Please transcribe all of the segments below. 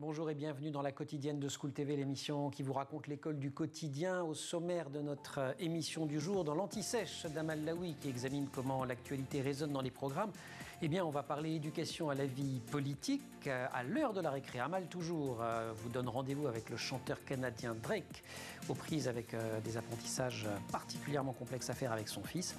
Bonjour et bienvenue dans la quotidienne de School TV, l'émission qui vous raconte l'école du quotidien. Au sommaire de notre émission du jour, dans l'Anti-Sèche d'Amal Laoui qui examine comment l'actualité résonne dans les programmes, eh bien on va parler éducation à la vie politique à l'heure de la récré. Amal toujours vous donne rendez-vous avec le chanteur canadien Drake, aux prises avec des apprentissages particulièrement complexes à faire avec son fils.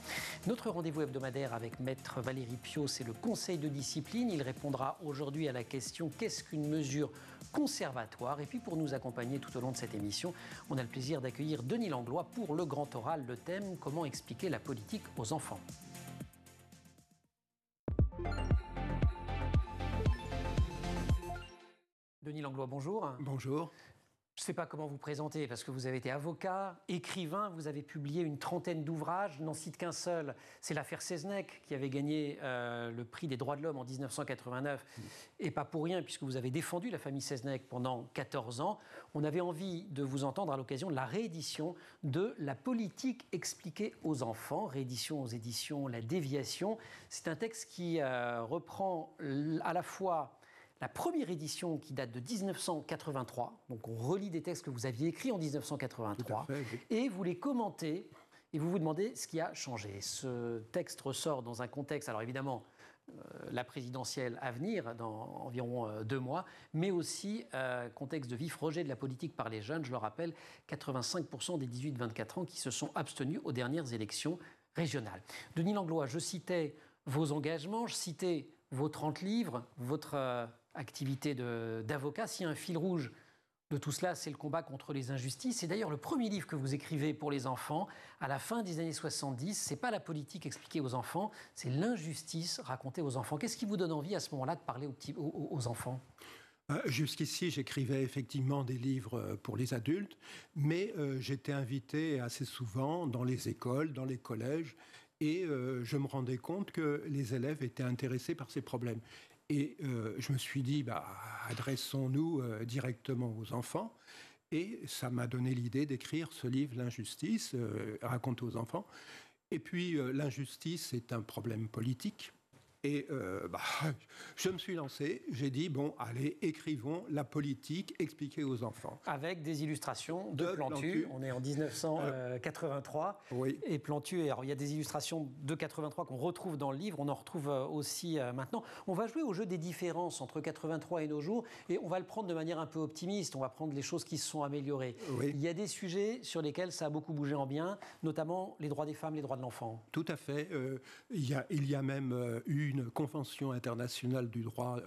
Notre rendez-vous hebdomadaire avec Maître Valérie Piot, c'est le conseil de discipline. Il répondra aujourd'hui à la question « Qu'est-ce qu'une mesure conservatoire ?» Et puis pour nous accompagner tout au long de cette émission, on a le plaisir d'accueillir Denis Langlois pour le grand oral, le thème « Comment expliquer la politique aux enfants ?» Denis Langlois, bonjour. Bonjour. Je ne sais pas comment vous présenter, parce que vous avez été avocat, écrivain, vous avez publié une trentaine d'ouvrages, je n'en cite qu'un seul, c'est l'affaire Seznec, qui avait gagné le prix des droits de l'homme en 1989, et pas pour rien, puisque vous avez défendu la famille Seznec pendant 14 ans. On avait envie de vous entendre à l'occasion de la réédition de La politique expliquée aux enfants, réédition aux éditions La Déviation. C'est un texte qui reprend à la fois la première édition qui date de 1983, donc on relit des textes que vous aviez écrits en 1983, oui. Et vous les commentez et vous vous demandez ce qui a changé. Ce texte ressort dans un contexte, alors évidemment, la présidentielle à venir dans environ 2 mois, mais aussi contexte de vif rejet de la politique par les jeunes. Je le rappelle, 85% des 18-24 ans qui se sont abstenus aux dernières élections régionales. Denis Langlois, je citais vos engagements, je citais vos 30 livres, votre activité d'avocat. S'il y a un fil rouge de tout cela, c'est le combat contre les injustices. C'est d'ailleurs le premier livre que vous écrivez pour les enfants à la fin des années 70. C'est pas la politique expliquée aux enfants, c'est l'injustice racontée aux enfants. Qu'est-ce qui vous donne envie à ce moment-là de parler aux enfants ? Jusqu'ici, j'écrivais effectivement des livres pour les adultes, mais j'étais invité assez souvent dans les écoles, dans les collèges, et je me rendais compte que les élèves étaient intéressés par ces problèmes. Et je me suis dit, adressons-nous directement aux enfants. Et ça m'a donné l'idée d'écrire ce livre, L'injustice, raconté aux enfants. Et puis, l'injustice, c'est un problème politique. Et je me suis lancé, j'ai dit, bon, allez, écrivons la politique expliquée aux enfants. Avec des illustrations de Plantu. On est en 1983. Oui. Et Plantu, alors il y a des illustrations de 83 qu'on retrouve dans le livre, on en retrouve aussi maintenant. On va jouer au jeu des différences entre 83 et nos jours, et on va le prendre de manière un peu optimiste, on va prendre les choses qui se sont améliorées. Oui. Il y a des sujets sur lesquels ça a beaucoup bougé en bien, notamment les droits des femmes, les droits de l'enfant. Tout à fait. Il y a même eu une convention internationale des droits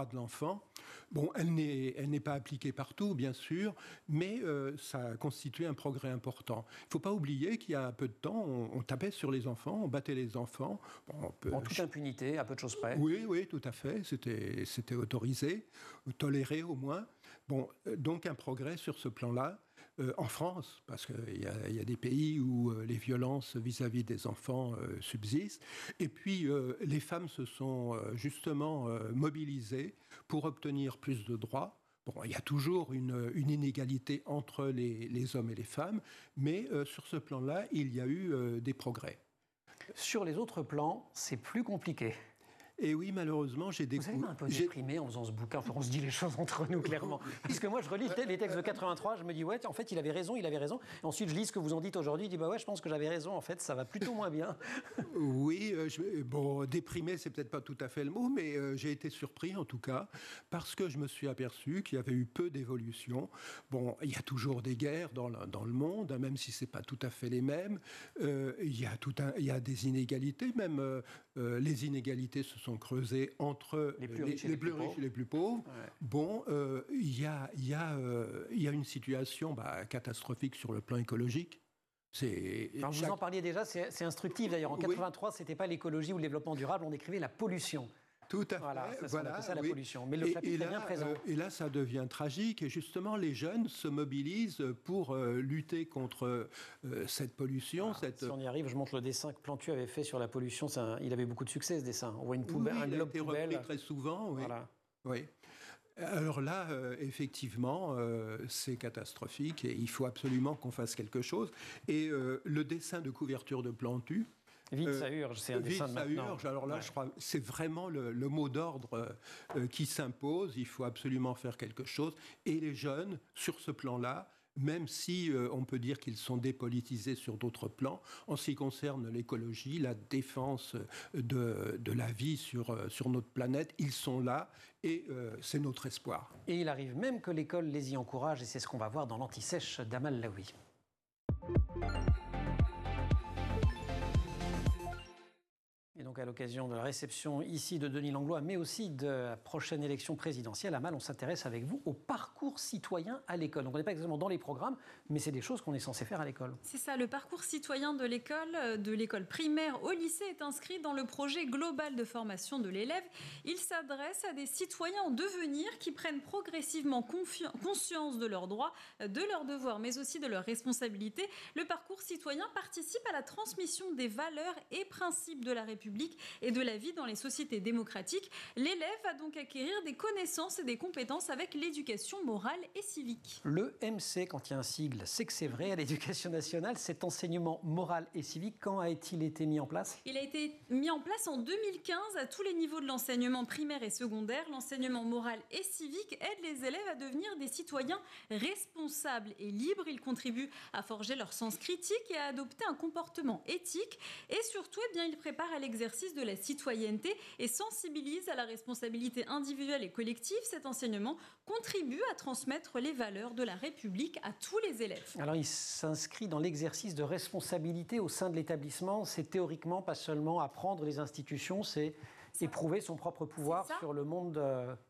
de l'enfant. Bon, elle n'est pas appliquée partout, bien sûr, mais ça a constitué un progrès important. Il ne faut pas oublier qu'il y a peu de temps, on tapait sur les enfants, on battait les enfants. Bon, en toute impunité, à peu de choses près. Oui, tout à fait. C'était autorisé, toléré au moins. Bon, donc un progrès sur ce plan-là. En France, parce qu'il y a des pays où les violences vis-à-vis des enfants subsistent. Et puis, les femmes se sont justement mobilisées pour obtenir plus de droits. Bon, il y a toujours une inégalité entre les hommes et les femmes, mais sur ce plan-là, il y a eu des progrès. Sur les autres plans, c'est plus compliqué. Et oui, malheureusement, j'ai découvert... Vous avez un peu déprimé en faisant ce bouquin, on se dit les choses entre nous, clairement. Parce que moi, je relis les textes de 83, je me dis, ouais, en fait, il avait raison. Et ensuite, je lis ce que vous en dites aujourd'hui, je dis, ouais, je pense que j'avais raison, en fait, ça va plutôt moins bien. Oui, déprimé, c'est peut-être pas tout à fait le mot, mais j'ai été surpris, en tout cas, parce que je me suis aperçu qu'il y avait eu peu d'évolution. Bon, il y a toujours des guerres dans le monde, même si c'est pas tout à fait les mêmes. Il y a des inégalités, même les inégalités se sont creusées entre les plus riches et les plus pauvres. Ouais. Bon, il y a une situation catastrophique sur le plan écologique. Alors, vous en parliez déjà, c'est instructif d'ailleurs. En 83, c'était pas l'écologie ou le développement durable, on écrivait la pollution. Tout à fait. Voilà, ça la pollution. Mais le chapitre est bien présent. Et là, ça devient tragique. Et justement, les jeunes se mobilisent pour lutter contre cette pollution. Si on y arrive, je montre le dessin que Plantu avait fait sur la pollution. Il avait beaucoup de succès, ce dessin. On voit une poubelle, un globe poubelle. Il a été repris très souvent. Oui. Voilà. Oui. Alors là, effectivement, c'est catastrophique et il faut absolument qu'on fasse quelque chose. Et le dessin de couverture de Plantu, Vite, ça urge, c'est un dessin de maintenant. Vite, ça urge. Alors là, je crois c'est vraiment le mot d'ordre qui s'impose. Il faut absolument faire quelque chose. Et les jeunes, sur ce plan-là, même si on peut dire qu'ils sont dépolitisés sur d'autres plans, en ce qui concerne l'écologie, la défense de la vie sur notre planète, ils sont là et c'est notre espoir. Et il arrive même que l'école les y encourage, et c'est ce qu'on va voir dans l'Anti-Sèche d'Amal Laoui. Et donc à l'occasion de la réception ici de Denis Langlois, mais aussi de la prochaine élection présidentielle, Amal, on s'intéresse avec vous au parcours citoyen à l'école. Donc on n'est pas exactement dans les programmes, mais c'est des choses qu'on est censé faire à l'école. C'est ça, le parcours citoyen de l'école primaire au lycée est inscrit dans le projet global de formation de l'élève. Il s'adresse à des citoyens en devenir qui prennent progressivement conscience de leurs droits, de leurs devoirs, mais aussi de leurs responsabilités. Le parcours citoyen participe à la transmission des valeurs et principes de la République et de la vie dans les sociétés démocratiques. L'élève va donc acquérir des connaissances et des compétences avec l'éducation morale et civique. Le MC, quand il y a un sigle, c'est que c'est vrai. À l'éducation nationale, cet enseignement moral et civique, quand a-t-il été mis en place ? Il a été mis en place en 2015 à tous les niveaux de l'enseignement primaire et secondaire. L'enseignement moral et civique aide les élèves à devenir des citoyens responsables et libres. Il contribue à forger leur sens critique et à adopter un comportement éthique. Et surtout, il prépare à l'exercice de la citoyenneté et sensibilise à la responsabilité individuelle et collective. Cet enseignement contribue à transmettre les valeurs de la République à tous les élèves. Alors il s'inscrit dans l'exercice de responsabilité au sein de l'établissement. C'est théoriquement pas seulement apprendre les institutions, c'est éprouver son propre pouvoir sur le monde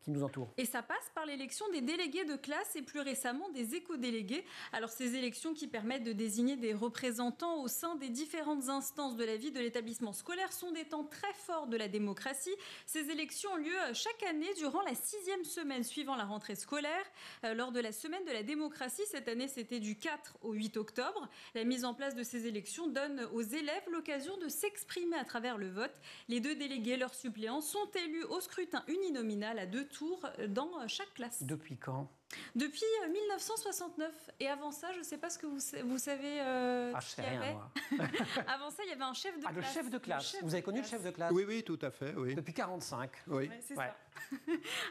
qui nous entoure. Et ça passe par l'élection des délégués de classe et plus récemment des éco-délégués. Alors ces élections qui permettent de désigner des représentants au sein des différentes instances de la vie de l'établissement scolaire sont des temps très forts de la démocratie. Ces élections ont lieu chaque année durant la 6e semaine suivant la rentrée scolaire. Lors de la semaine de la démocratie, cette année c'était du 4 au 8 octobre. La mise en place de ces élections donne aux élèves l'occasion de s'exprimer à travers le vote. Les deux délégués, leurs suppléants, sont élus au scrutin uninominal à 2 tours dans chaque classe. Depuis quand ? Depuis 1969. Et avant ça, je ne sais pas ce que vous savez. Je sais rien, moi. Avant ça, il y avait un chef de classe. Le chef de classe. Vous avez connu le chef de classe ? Oui, tout à fait. Oui. Depuis 1945. Oui. C'est ça.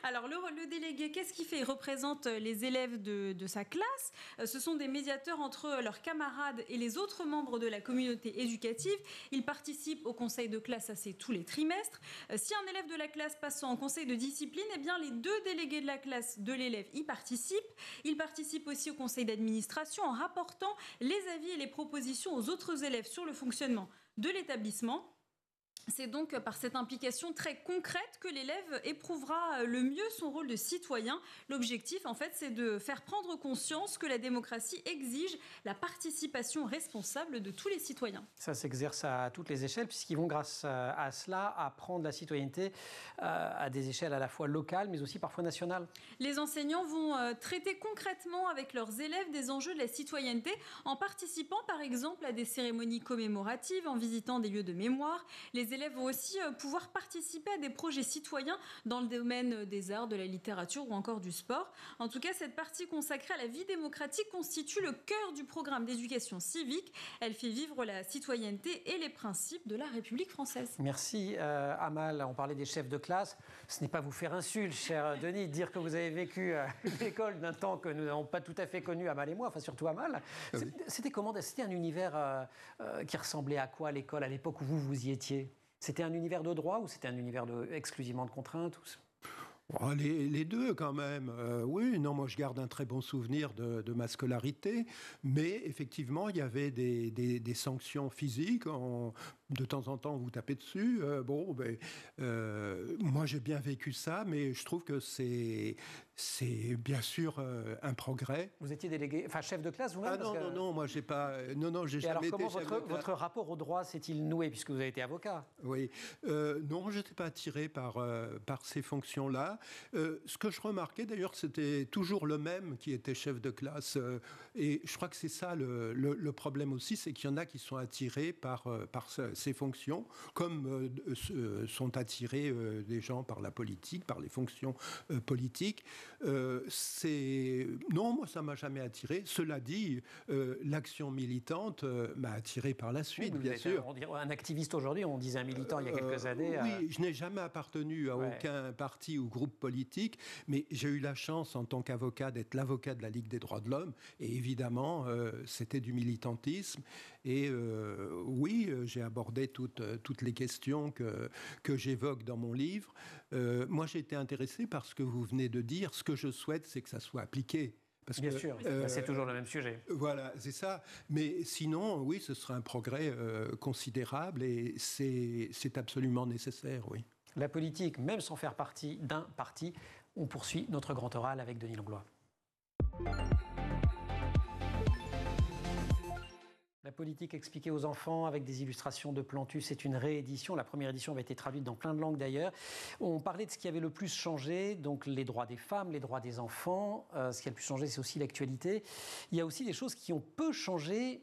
Alors, le délégué, qu'est-ce qu'il fait ? Il représente les élèves de sa classe. Ce sont des médiateurs entre leurs camarades et les autres membres de la communauté éducative. Il participe au conseil de classe tous les trimestres. Si un élève de la classe passe en conseil de discipline, les 2 délégués de la classe de l'élève y participent. Il participe aussi au conseil d'administration en rapportant les avis et les propositions aux autres élèves sur le fonctionnement de l'établissement. C'est donc par cette implication très concrète que l'élève éprouvera le mieux son rôle de citoyen. L'objectif, c'est de faire prendre conscience que la démocratie exige la participation responsable de tous les citoyens. Ça s'exerce à toutes les échelles, puisqu'ils vont, grâce à cela, apprendre la citoyenneté à des échelles à la fois locales, mais aussi parfois nationales. Les enseignants vont traiter concrètement avec leurs élèves des enjeux de la citoyenneté, en participant, par exemple, à des cérémonies commémoratives, en visitant des lieux de mémoire. Les élèves vont aussi pouvoir participer à des projets citoyens dans le domaine des arts, de la littérature ou encore du sport. En tout cas, cette partie consacrée à la vie démocratique constitue le cœur du programme d'éducation civique. Elle fait vivre la citoyenneté et les principes de la République française. Merci Amal. On parlait des chefs de classe. Ce n'est pas vous faire insulte, cher Denis, de dire que vous avez vécu l'école d'un temps que nous n'avons pas tout à fait connu, Amal et moi, enfin surtout Amal. C'était comment ? C'était un univers qui ressemblait à quoi l'école à l'époque où vous y étiez ? C'était un univers de droit ou c'était un univers exclusivement de contraintes ? Les deux quand même. Oui, non, moi je garde un très bon souvenir de ma scolarité, mais effectivement il y avait des sanctions physiques. De temps en temps on vous tapait dessus. Moi j'ai bien vécu ça, mais je trouve que c'est bien sûr un progrès. Vous étiez délégué, chef de classe vous-même ? Non, moi j'ai pas. Non, j'ai jamais été chef de classe. Alors comment votre rapport au droit s'est-il noué puisque vous avez été avocat ? Oui, non, je n'étais pas attiré par ces fonctions-là. Ce que je remarquais d'ailleurs, c'était toujours le même qui était chef de classe. Et je crois que c'est ça le problème aussi, c'est qu'il y en a qui sont attirés par ces fonctions, comme sont attirés des gens par la politique, par les fonctions politiques. Non, moi, ça ne m'a jamais attiré. Cela dit, l'action militante m'a attiré par la suite, oui, bien sûr. Un activiste aujourd'hui, on disait un militant il y a quelques années. Oui, je n'ai jamais appartenu à aucun parti ou groupe politique, mais j'ai eu la chance, en tant qu'avocat, d'être l'avocat de la Ligue des droits de l'homme. Et évidemment, c'était du militantisme. Et oui, j'ai abordé toutes les questions que j'évoque dans mon livre. Moi, j'ai été intéressé par ce que vous venez de dire. Ce que je souhaite, c'est que ça soit appliqué. Bien sûr, c'est toujours le même sujet. Voilà, c'est ça. Mais sinon, oui, ce sera un progrès considérable et c'est absolument nécessaire, oui. La politique, même sans faire partie d'un parti, on poursuit notre grand oral avec Denis Langlois. La politique expliquée aux enfants avec des illustrations de Plantus, c'est une réédition. La première édition avait été traduite dans plein de langues d'ailleurs. On parlait de ce qui avait le plus changé, donc les droits des femmes, les droits des enfants. Ce qui a le plus changé, c'est aussi l'actualité. Il y a aussi des choses qui ont peu changé.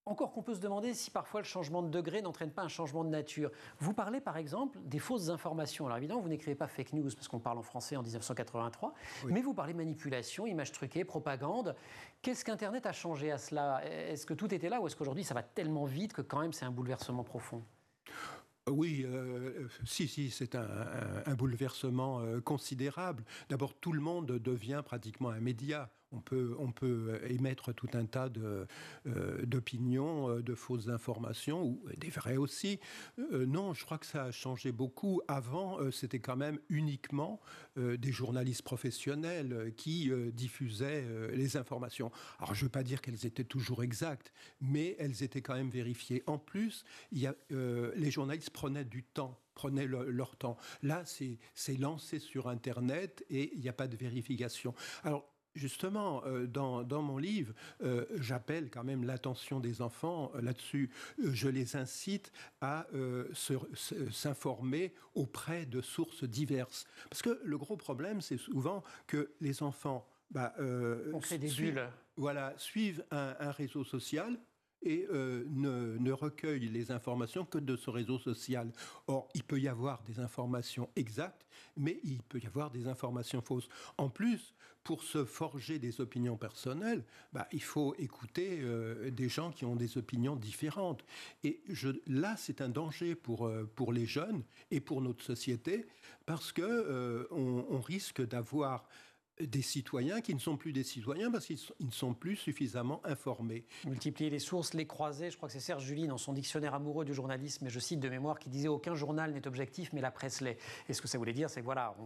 Encore qu'on peut se demander si parfois le changement de degré n'entraîne pas un changement de nature. Vous parlez par exemple des fausses informations. Alors évidemment, vous n'écrivez pas fake news parce qu'on parle en français en 1983, oui. Mais vous parlez manipulation, images truquées, propagande. Qu'est-ce qu'Internet a changé à cela? Est-ce que tout était là ou est-ce qu'aujourd'hui ça va tellement vite que quand même c'est un bouleversement profond? Oui, si, c'est un bouleversement considérable. D'abord, tout le monde devient pratiquement un média. On peut émettre tout un tas d'opinions, de fausses informations, ou des vraies aussi. Non, je crois que ça a changé beaucoup. Avant, c'était quand même uniquement des journalistes professionnels qui diffusaient les informations. Alors, je ne veux pas dire qu'elles étaient toujours exactes, mais elles étaient quand même vérifiées. En plus, les journalistes prenaient du temps. Prenaient leur temps. Là, c'est lancé sur Internet et il n'y a pas de vérification. Alors, justement, dans mon livre, j'appelle quand même l'attention des enfants là-dessus. Je les incite à s'informer auprès de sources diverses. Parce que le gros problème, c'est souvent que les enfants on crée des bulles. Suivent un réseau social et ne recueille les informations que de ce réseau social. Or, il peut y avoir des informations exactes, mais il peut y avoir des informations fausses. En plus, pour se forger des opinions personnelles, il faut écouter des gens qui ont des opinions différentes. Et là, c'est un danger pour les jeunes et pour notre société, parce qu'on risque d'avoir des citoyens qui ne sont plus des citoyens parce qu'ils ne sont plus suffisamment informés. Multiplier les sources, les croiser. Je crois que c'est Serge July dans son dictionnaire amoureux du journalisme, et je cite de mémoire, qui disait « Aucun journal n'est objectif, mais la presse l'est ». Et ce que ça voulait dire, c'est que voilà,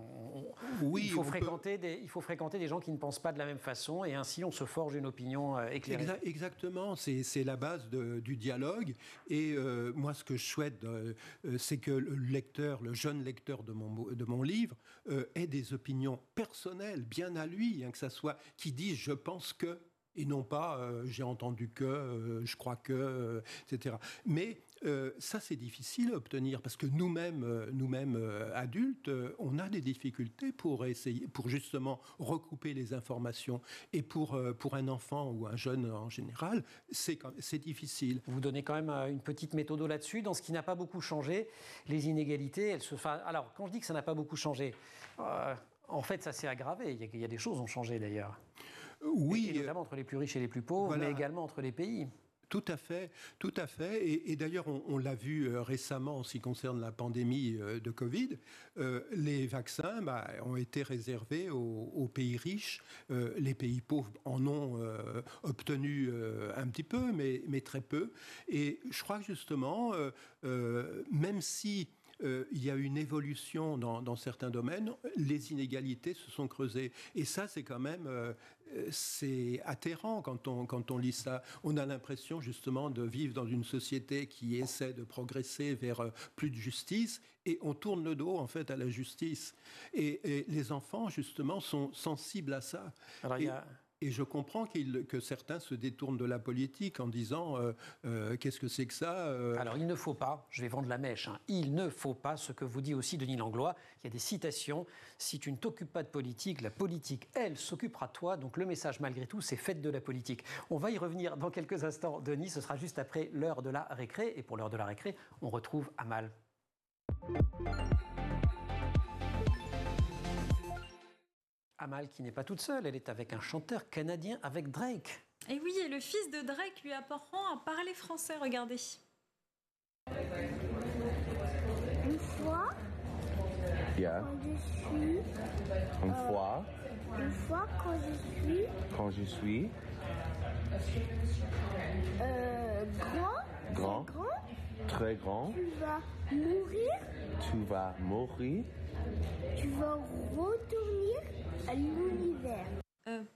il faut fréquenter des gens qui ne pensent pas de la même façon, et ainsi on se forge une opinion éclairée. Exactement, c'est la base du dialogue. Et moi, ce que je souhaite, c'est que le jeune lecteur de mon livre ait des opinions personnelles, bien à lui, que ça soit qui dise je pense que, et non pas j'ai entendu que, je crois que, etc. Mais ça, c'est difficile à obtenir parce que nous-mêmes adultes, on a des difficultés pour justement recouper les informations. Et pour un enfant ou un jeune en général, c'est difficile. Vous donnez quand même une petite méthode là-dessus. Dans ce qui n'a pas beaucoup changé, les inégalités, elles se font. Alors, quand je dis que ça n'a pas beaucoup changé, en fait, ça s'est aggravé. Il y a des choses qui ont changé d'ailleurs. Oui. Et notamment entre les plus riches et les plus pauvres, voilà. Mais également entre les pays. Tout à fait. Et d'ailleurs, on l'a vu récemment en ce qui concerne la pandémie de Covid. Les vaccins ont été réservés aux pays riches. Les pays pauvres en ont obtenu un petit peu, mais très peu. Et je crois que justement, même si il y a une évolution dans certains domaines, les inégalités se sont creusées. Et ça, c'est quand même c'est atterrant quand on lit ça. On a l'impression justement de vivre dans une société qui essaie de progresser vers plus de justice, et on tourne le dos en fait à la justice. Et les enfants justement sont sensibles à ça. Alors Et je comprends que certains se détournent de la politique en disant qu'est-ce que c'est que ça Alors, il ne faut pas, je vais vendre la mèche, hein, il ne faut pas, ce que vous dit aussi Denis Langlois, il y a des citations, si tu ne t'occupes pas de politique, la politique, elle, s'occupera de toi. Donc le message, malgré tout, c'est faites de la politique. On va y revenir dans quelques instants, Denis, ce sera juste après l'heure de la récré. Et pour l'heure de la récré, on retrouve Amal. Amal qui n'est pas toute seule, elle est avec un chanteur canadien, avec Drake. Et oui, et le fils de Drake lui apprend à parler français, regardez. Une fois, Yeah. quand je suis... Une fois, Une fois, quand je suis grand, très grand, tu vas mourir, tu vas mourir. tu vas retourner à l'univers.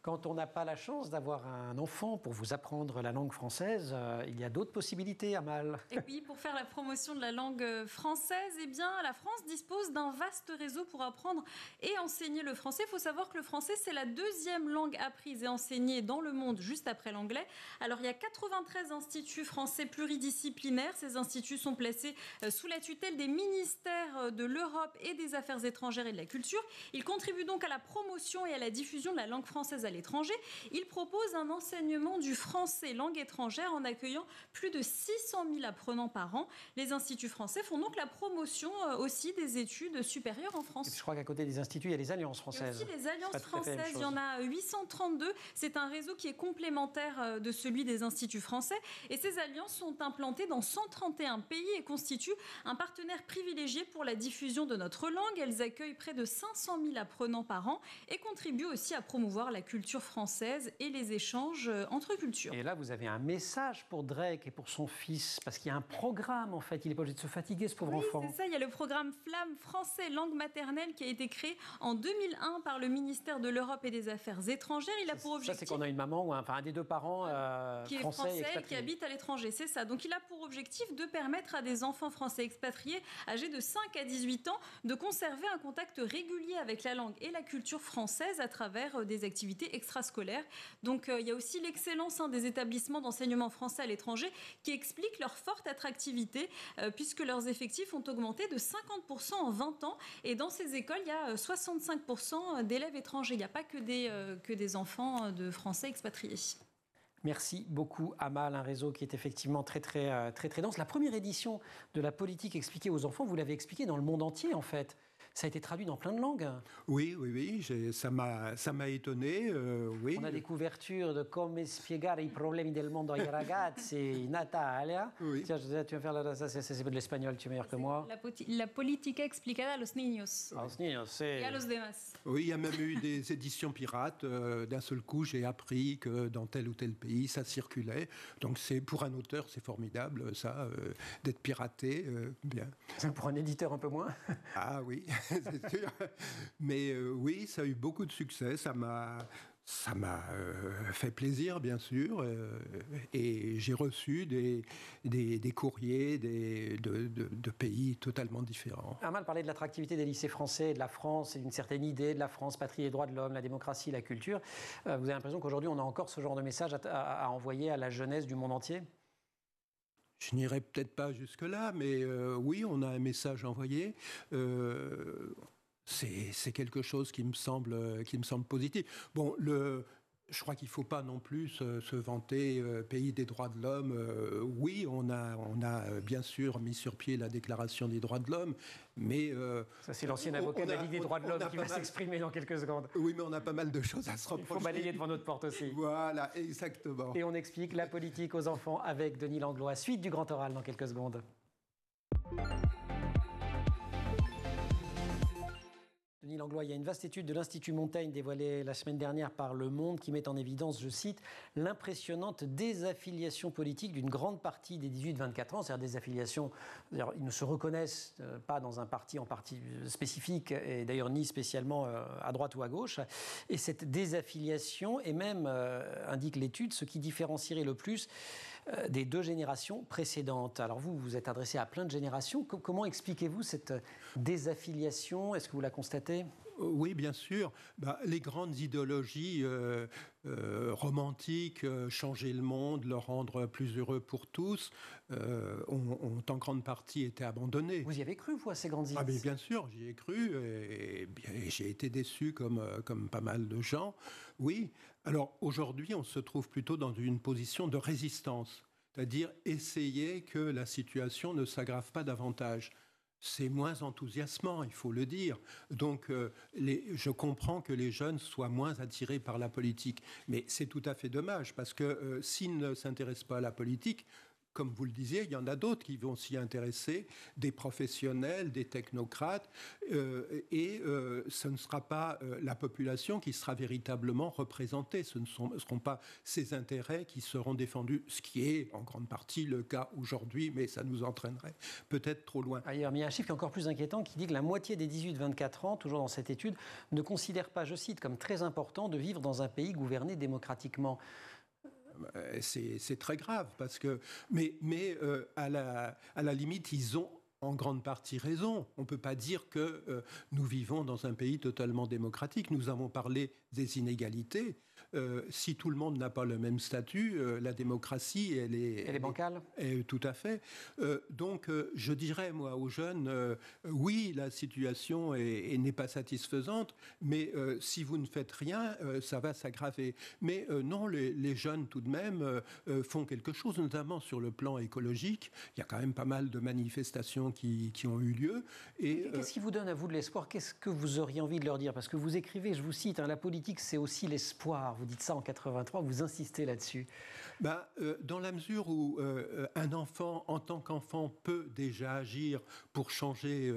Quand on n'a pas la chance d'avoir un enfant pour vous apprendre la langue française, il y a d'autres possibilités, Amal. Et oui, pour faire la promotion de la langue française, eh bien, la France dispose d'un vaste réseau pour apprendre et enseigner le français. Il faut savoir que le français, c'est la deuxième langue apprise et enseignée dans le monde, juste après l'anglais. Alors, il y a 93 instituts français pluridisciplinaires. Ces instituts sont placés sous la tutelle des ministères de l'Europe et des Affaires étrangères et de la culture. Ils contribuent donc à la promotion et à la diffusion de la langue française à l'étranger. Il propose un enseignement du français langue étrangère en accueillant plus de 600 000 apprenants par an. Les instituts français font donc la promotion aussi des études supérieures en France. Et puis, je crois qu'à côté des instituts, il y a les alliances françaises. Il y a aussi les alliances françaises, il y en a 832. C'est un réseau qui est complémentaire de celui des instituts français. Et ces alliances sont implantées dans 131 pays et constituent un partenaire privilégié pour la diffusion de notre langue. Elles accueillent près de 500 000 apprenants par an et contribuent aussi à promouvoir la culture française et les échanges entre cultures. Et là, vous avez un message pour Drake et pour son fils, parce qu'il y a un programme, en fait. Il n'est pas obligé de se fatiguer, ce pauvre enfant. Oui, c'est ça. Il y a le programme Flamme français langue maternelle qui a été créé en 2001 par le ministère de l'Europe et des Affaires étrangères. Il a pour objectif... Ça, c'est qu'on a une maman ou un des deux parents qui est français et qui habite à l'étranger. C'est ça. Donc, il a pour objectif de permettre à des enfants français expatriés âgés de 5 à 18 ans de conserver un contact régulier avec la langue et la culture française à travers des activités extrascolaires. Donc, il y a aussi l'excellence des établissements d'enseignement français à l'étranger qui explique leur forte attractivité puisque leurs effectifs ont augmenté de 50% en 20 ans. Et dans ces écoles, il y a 65% d'élèves étrangers. Il n'y a pas que des enfants de Français expatriés. Merci beaucoup, Amal, un réseau qui est effectivement très dense. La première édition de la politique expliquée aux enfants, vous l'avez expliqué dans le monde entier, en fait. Ça a été traduit dans plein de langues. Oui, ça m'a étonné. Oui. On a des couvertures de Come spiegare i problemi del mondo ai ragazzi in Italia. Oui. Tiens, tu vas faire c'est de l'espagnol, tu es meilleur que moi. La política explicada a los niños A los niños, y a los demás. Oui, il y a même eu des éditions pirates. D'un seul coup, j'ai appris que dans tel ou tel pays, ça circulait. Donc, pour un auteur, c'est formidable, ça, d'être piraté. Bien. Pour un éditeur, un peu moins. Ah oui, c'est sûr. Mais oui, ça a eu beaucoup de succès. Ça m'a fait plaisir, bien sûr. Et j'ai reçu des courriers de pays totalement différents. Amal parlait de l'attractivité des lycées français, de la France, et d'une certaine idée de la France, patrie et droits de l'homme, la démocratie, la culture. Vous avez l'impression qu'aujourd'hui, on a encore ce genre de message à envoyer à la jeunesse du monde entier ? Je n'irai peut-être pas jusque-là, mais oui, on a un message envoyé. C'est quelque chose qui me semble positif. Bon, je crois qu'il ne faut pas non plus se vanter pays des droits de l'homme. Oui, on a bien sûr mis sur pied la Déclaration des droits de l'homme, mais... ça, c'est l'ancien avocat de la Ligue des droits de l'homme qui va s'exprimer dans quelques secondes. Oui, mais on a pas mal de choses à se reprocher. Il faut balayer devant notre porte aussi. Voilà, exactement. Et on explique la politique aux enfants avec Denis Langlois. Suite du grand oral dans quelques secondes. Denis Langlois, il y a une vaste étude de l'Institut Montaigne dévoilée la semaine dernière par Le Monde qui met en évidence, je cite, l'impressionnante désaffiliation politique d'une grande partie des 18-24 ans, c'est-à-dire des affiliations, ils ne se reconnaissent pas dans un parti en partie spécifique et d'ailleurs ni spécialement à droite ou à gauche. Et cette désaffiliation est même, indique l'étude, ce qui différencierait le plus des 2 générations précédentes. Alors vous, vous êtes adressé à plein de générations. Comment expliquez-vous cette désaffiliation? Est-ce que vous la constatez? Oui, bien sûr. Les grandes idéologies romantiques, changer le monde, le rendre plus heureux pour tous, ont en grande partie été abandonnées. Vous y avez cru, vous, à ces grandes idées? Ah, mais bien sûr, j'y ai cru et j'ai été déçu comme pas mal de gens. Oui. Alors aujourd'hui, on se trouve plutôt dans une position de résistance, c'est-à-dire essayer que la situation ne s'aggrave pas davantage. C'est moins enthousiasmant, il faut le dire. Donc, je comprends que les jeunes soient moins attirés par la politique. Mais c'est tout à fait dommage, parce que s'ils ne s'intéressent pas à la politique, comme vous le disiez, il y en a d'autres qui vont s'y intéresser, des professionnels, des technocrates, et ce ne sera pas la population qui sera véritablement représentée. Ce ne seront pas ses intérêts qui seront défendus, ce qui est en grande partie le cas aujourd'hui, mais ça nous entraînerait peut-être trop loin. Ailleurs, mais il y a un chiffre qui est encore plus inquiétant qui dit que la moitié des 18-24 ans, toujours dans cette étude, ne considèrent pas, je cite, comme très important de vivre dans un pays gouverné démocratiquement. C'est très grave, parce que, mais à la limite, ils ont en grande partie raison. On ne peut pas dire que nous vivons dans un pays totalement démocratique. Nous avons parlé des inégalités. Si tout le monde n'a pas le même statut, la démocratie, elle est bancale. Tout à fait. Donc, je dirais, moi, aux jeunes, oui, la situation n'est pas satisfaisante, mais si vous ne faites rien, ça va s'aggraver. Mais non, les jeunes, tout de même, font quelque chose, notamment sur le plan écologique. Il y a quand même pas mal de manifestations qui ont eu lieu. Et qu'est-ce qui vous donne à vous de l'espoir? Qu'est-ce que vous auriez envie de leur dire? Parce que vous écrivez, je vous cite, la politique, c'est aussi l'espoir. Vous dites ça en 83, vous insistez là-dessus. Dans la mesure où un enfant, en tant qu'enfant, peut déjà agir pour changer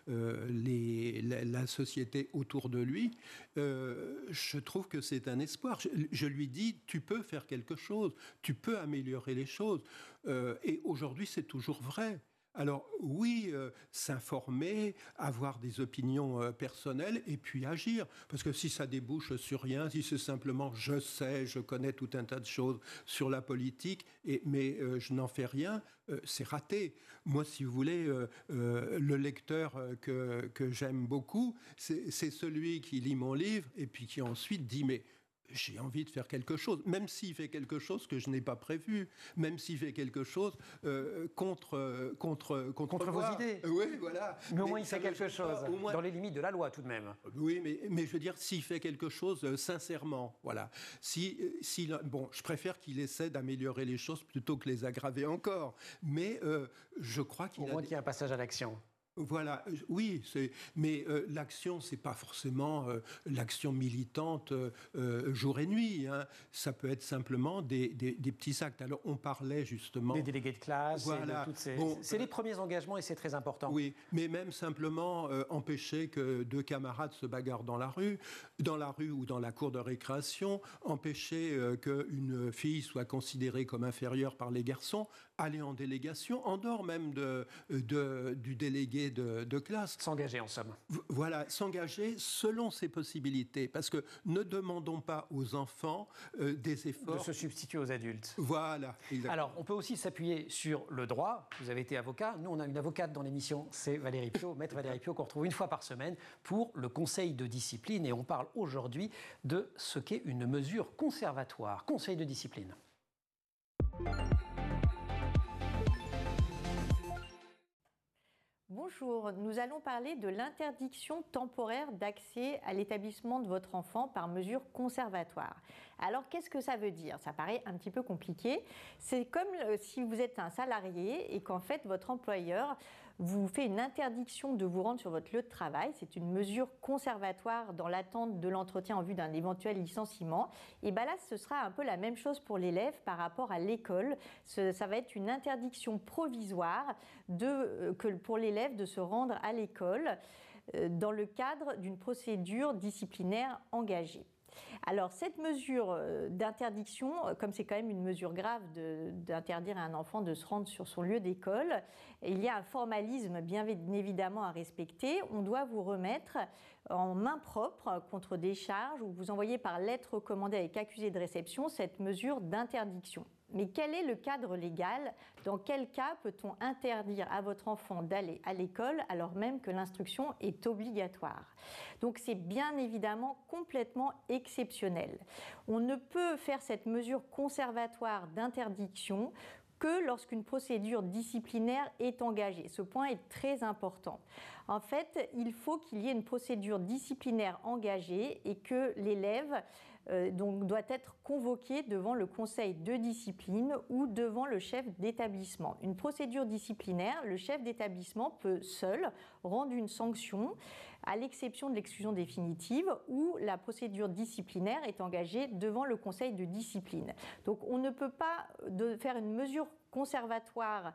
la société autour de lui, je trouve que c'est un espoir. Je lui dis, tu peux faire quelque chose, tu peux améliorer les choses. Et aujourd'hui, c'est toujours vrai. Alors oui, s'informer, avoir des opinions personnelles et puis agir. Parce que si ça débouche sur rien, si c'est simplement je connais tout un tas de choses sur la politique, mais je n'en fais rien, c'est raté. Moi, si vous voulez, le lecteur que j'aime beaucoup, c'est celui qui lit mon livre et puis qui ensuite dit mais j'ai envie de faire quelque chose, même s'il fait quelque chose que je n'ai pas prévu, même s'il fait quelque chose contre vos idées. Oui, voilà. Mais au moins il fait quelque chose, dans les limites de la loi tout de même. Oui, mais je veux dire, s'il fait quelque chose sincèrement, voilà. Bon, je préfère qu'il essaie d'améliorer les choses plutôt que les aggraver encore. Mais je crois qu'il au moins qu'il y a un passage à l'action. Voilà, oui, mais l'action, c'est pas forcément l'action militante jour et nuit. Hein. Ça peut être simplement des petits actes. Alors, on parlait justement... Des délégués de classe, voilà. C'est les premiers engagements et c'est très important. Oui, mais même simplement empêcher que 2 camarades se bagarrent dans la rue ou dans la cour de récréation, empêcher qu'une fille soit considérée comme inférieure par les garçons, aller en délégation, en dehors même du délégué de classe. S'engager en somme. Voilà, s'engager selon ses possibilités. Parce que ne demandons pas aux enfants des efforts... De se substituer aux adultes. Voilà, exactement. Alors, on peut aussi s'appuyer sur le droit. Vous avez été avocat. Nous, on a une avocate dans l'émission, c'est Valérie Piot, maître Valérie Piot, qu'on retrouve une fois par semaine pour le conseil de discipline. Et on parle aujourd'hui de ce qu'est une mesure conservatoire. Conseil de discipline. Bonjour, nous allons parler de l'interdiction temporaire d'accès à l'établissement de votre enfant par mesure conservatoire. Alors, qu'est-ce que ça veut dire? Ça paraît un petit peu compliqué. C'est comme si vous êtes un salarié et qu'en fait, votre employeur vous fait une interdiction de vous rendre sur votre lieu de travail. C'est une mesure conservatoire dans l'attente de l'entretien en vue d'un éventuel licenciement. Et bien là, ce sera un peu la même chose pour l'élève par rapport à l'école. Ça va être une interdiction provisoire pour l'élève de se rendre à l'école dans le cadre d'une procédure disciplinaire engagée. Alors, cette mesure d'interdiction, comme c'est quand même une mesure grave d'interdire à un enfant de se rendre sur son lieu d'école, il y a un formalisme bien évidemment à respecter. On doit vous remettre en main propre contre des charges ou vous envoyer par lettre recommandée avec accusé de réception cette mesure d'interdiction. Mais quel est le cadre légal? Dans quel cas peut-on interdire à votre enfant d'aller à l'école alors même que l'instruction est obligatoire? Donc c'est bien évidemment complètement exceptionnel. On ne peut faire cette mesure conservatoire d'interdiction que lorsqu'une procédure disciplinaire est engagée. Ce point est très important. En fait, il faut qu'il y ait une procédure disciplinaire engagée et que l'élève donc doit être convoqué devant le conseil de discipline ou devant le chef d'établissement. Une procédure disciplinaire, le chef d'établissement peut seul rendre une sanction, à l'exception de l'exclusion définitive, où la procédure disciplinaire est engagée devant le conseil de discipline. Donc on ne peut pas faire une mesure conservatoire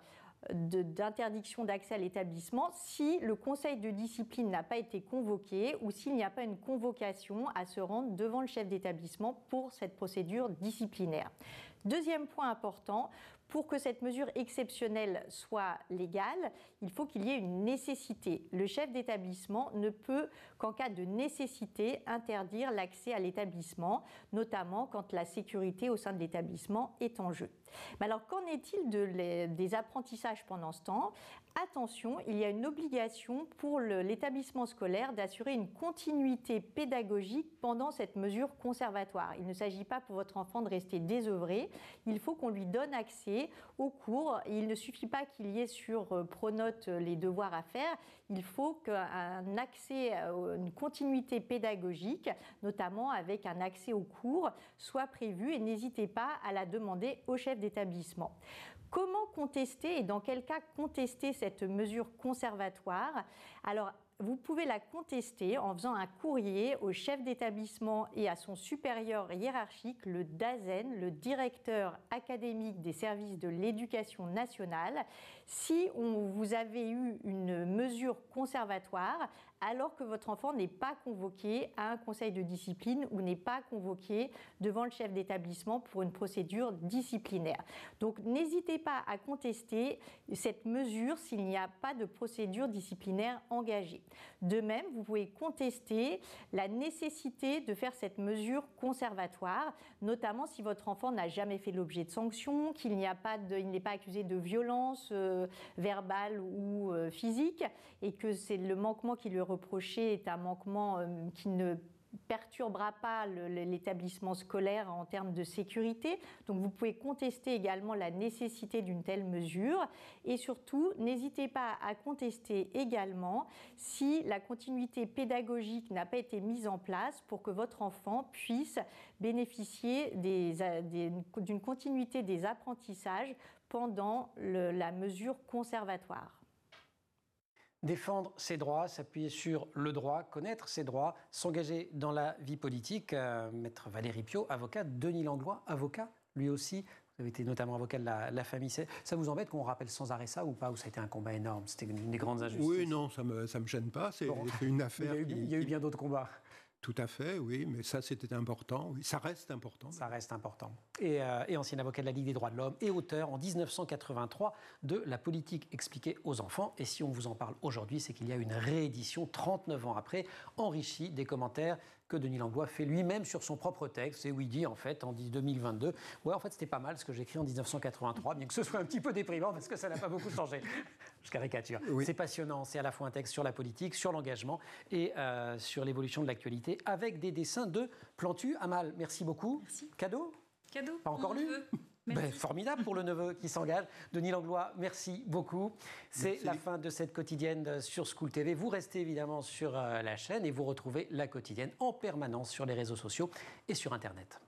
d'interdiction d'accès à l'établissement si le conseil de discipline n'a pas été convoqué ou s'il n'y a pas une convocation à se rendre devant le chef d'établissement pour cette procédure disciplinaire. Deuxième point important, pour que cette mesure exceptionnelle soit légale, il faut qu'il y ait une nécessité. Le chef d'établissement ne peut qu'en cas de nécessité interdire l'accès à l'établissement, notamment quand la sécurité au sein de l'établissement est en jeu. Mais alors qu'en est-il des apprentissages pendant ce temps? Attention, il y a une obligation pour l'établissement scolaire d'assurer une continuité pédagogique pendant cette mesure conservatoire. Il ne s'agit pas pour votre enfant de rester désœuvré, il faut qu'on lui donne accès aux cours. Il ne suffit pas qu'il y ait sur Pronote les devoirs à faire, il faut qu'un accès, une continuité pédagogique, notamment avec un accès aux cours, soit prévu et n'hésitez pas à la demander au chef d'établissement. Comment contester et dans quel cas contester cette mesure conservatoire? Alors, vous pouvez la contester en faisant un courrier au chef d'établissement et à son supérieur hiérarchique, le DAZEN, le directeur académique des services de l'éducation nationale, si vous avez eu une mesure conservatoire alors que votre enfant n'est pas convoqué à un conseil de discipline ou n'est pas convoqué devant le chef d'établissement pour une procédure disciplinaire. Donc n'hésitez pas à contester cette mesure s'il n'y a pas de procédure disciplinaire engagée. De même, vous pouvez contester la nécessité de faire cette mesure conservatoire, notamment si votre enfant n'a jamais fait l'objet de sanctions, qu'il n'est pas accusé de violence verbale ou physique, et que c'est le manquement qui lui est reproché est un manquement qui ne perturbera pas l'établissement scolaire en termes de sécurité. Donc vous pouvez contester également la nécessité d'une telle mesure et surtout n'hésitez pas à contester également si la continuité pédagogique n'a pas été mise en place pour que votre enfant puisse bénéficier d'une continuité des apprentissages pendant la mesure conservatoire. Défendre ses droits, s'appuyer sur le droit, connaître ses droits, s'engager dans la vie politique. Maître Valérie Piot, avocate, Denis Langlois, avocat, lui aussi. Vous avez été notamment avocat de la famille. Ça vous embête qu'on rappelle sans arrêt ça ou pas? Ou ça a été un combat énorme? C'était une des grandes injustices? Oui, non, ça me gêne pas. C'est une affaire. Il y a eu bien d'autres combats. Tout à fait, oui, mais ça c'était important. Oui, ça reste important. Ça reste important. Et ancien avocat de la Ligue des droits de l'homme et auteur en 1983 de La politique expliquée aux enfants. Et si on vous en parle aujourd'hui, c'est qu'il y a une réédition 39 ans après, enrichie des commentaires que Denis Langlois fait lui-même sur son propre texte et où il dit en fait en 2022, ouais en fait c'était pas mal ce que j'ai écrit en 1983, bien que ce soit un petit peu déprimant parce que ça n'a pas beaucoup changé. Je caricature. Oui. C'est passionnant, c'est à la fois un texte sur la politique, sur l'engagement et sur l'évolution de l'actualité avec des dessins de Plantu. Amal, merci beaucoup. Merci. Cadeau? Cadeau. Pas encore lu? Ben, formidable pour le neveu qui s'engage. Denis Langlois, merci beaucoup. C'est la fin de cette quotidienne sur School TV. Vous restez évidemment sur la chaîne et vous retrouvez la quotidienne en permanence sur les réseaux sociaux et sur Internet.